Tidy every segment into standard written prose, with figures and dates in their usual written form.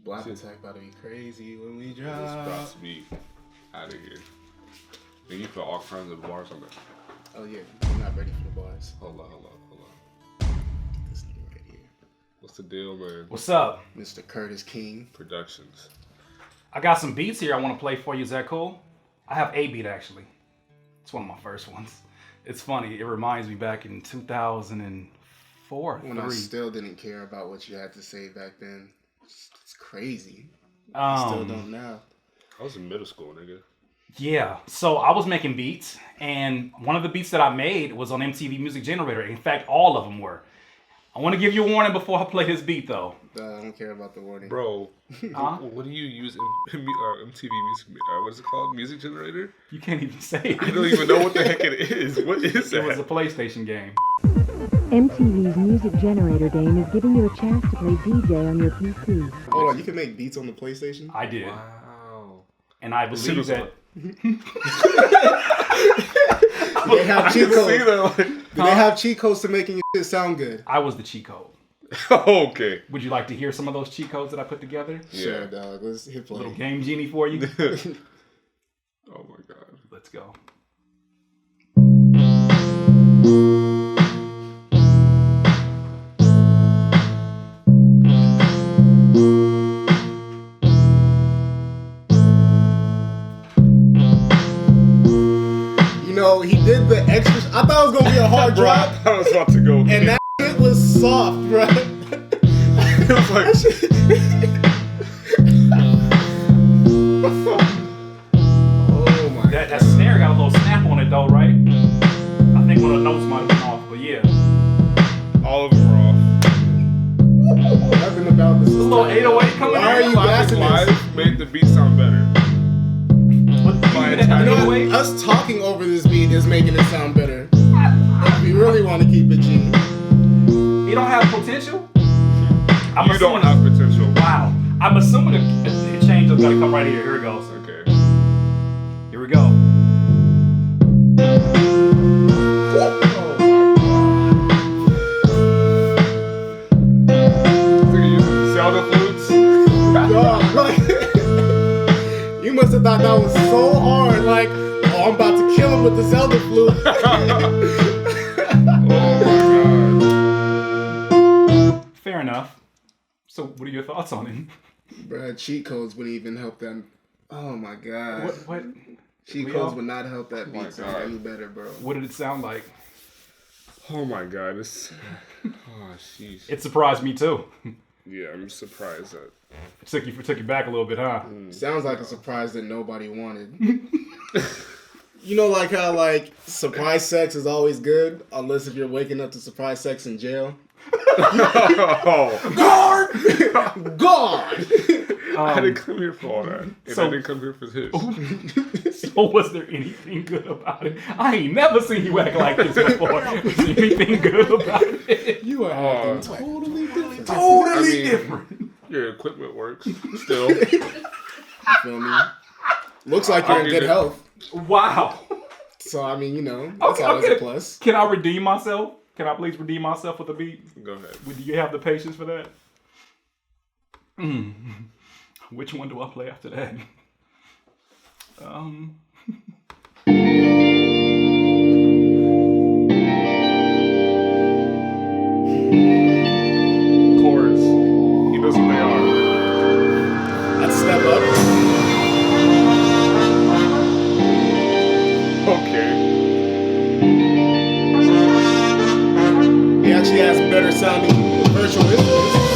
Black Attack about to be crazy when we drop. It's about to be out of here. And you put all kinds of bars on that. Oh yeah, I'm not ready for the bars. Hold on. This nigga right here. What's the deal, man? What's up? Mr. Curtis King. Productions. I got some beats here I want to play for you. Is that cool? I have a beat actually. It's one of my first ones. It's funny. It reminds me back in 2004. When I still didn't care about what you had to say back then. It's crazy. I still don't now. I was in middle school, nigga. Yeah, so I was making beats, and one of the beats that I made was on MTV Music Generator. In fact, all of them were. I want to give you a warning before I play this beat, though. I don't care about the warning. Bro, what do you use in MTV Music? What is it called? Music Generator? You can't even say it. I don't even know what the heck it is. What is that? It was a PlayStation game. MTV's Music Generator game is giving you a chance to play DJ on your PC. Hold on, you can make beats on the PlayStation? I did. Wow. And I believe that... Do they have cheat codes? Do they have cheat codes to making your shit sound good? I was the cheat code. Okay. Would you like to hear some of those cheat codes that I put together? Sure, dog. Let's hit play. Little game genie for you. Oh my god. Let's go. He did the extra. I thought it was gonna be a hard drop. I was about to go. And that shit was soft, bro. It was like. Oh my god. That snare got a little snap on it though, right? I think one of the notes might have been off, but yeah. All of them were off. Nothing about this. A little 808 coming in. Why are you gassing this? Live made the beat sound better. Us talking over this beat is making it sound better. If we really want to keep it G. You don't have potential? You don't have potential. Wow. I'm assuming the change is gonna come right here. Here it goes. Okay. Here we go. ZELDA flutes. You must have thought that was so hard. Like, oh, I'm about to kill him with the ZELDA flute. Oh my god. Fair enough. So, what are your thoughts on it? Bruh, cheat codes wouldn't even help them. Oh my god. What? Cheat codes would not help that beat sound god. any better, bro. What did it sound like? Oh my god. This. Oh jeez. It surprised me too. Yeah, I'm surprised that. Took you back a little bit, huh? Sounds like a surprise that nobody wanted. You know, like how like surprise sex is always good, unless if you're waking up to surprise sex in jail. Guard! Guard! I didn't come here for all that. And I didn't come here for this. So was there anything good about it? I ain't never seen you act like this before. Was there anything good about it? You are acting totally different. Totally different. Your equipment works still. You feel me? Looks like you're in good health. Wow. So, I mean, you know, that's always a plus. Can I redeem myself? Can I please redeem myself with a beat? Go ahead. Do you have the patience for that? Which one do I play after that? Chords. He knows what they are. Let's step up. Okay. He actually has better sounding virtual instruments.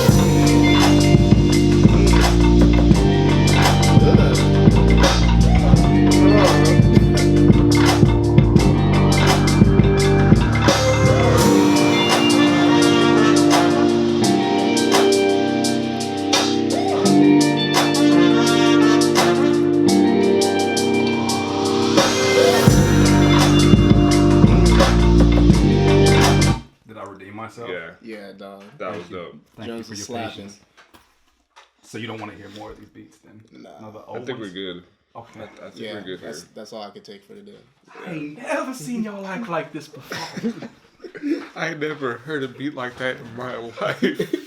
Yeah, dog. That was dope. Thank you for your patience. So you don't want to hear more of these beats then? Nah. I think we're good. Okay. I think we're good here. That's all I could take for today. I ain't never seen y'all act like this before. I never heard a beat like that in my life.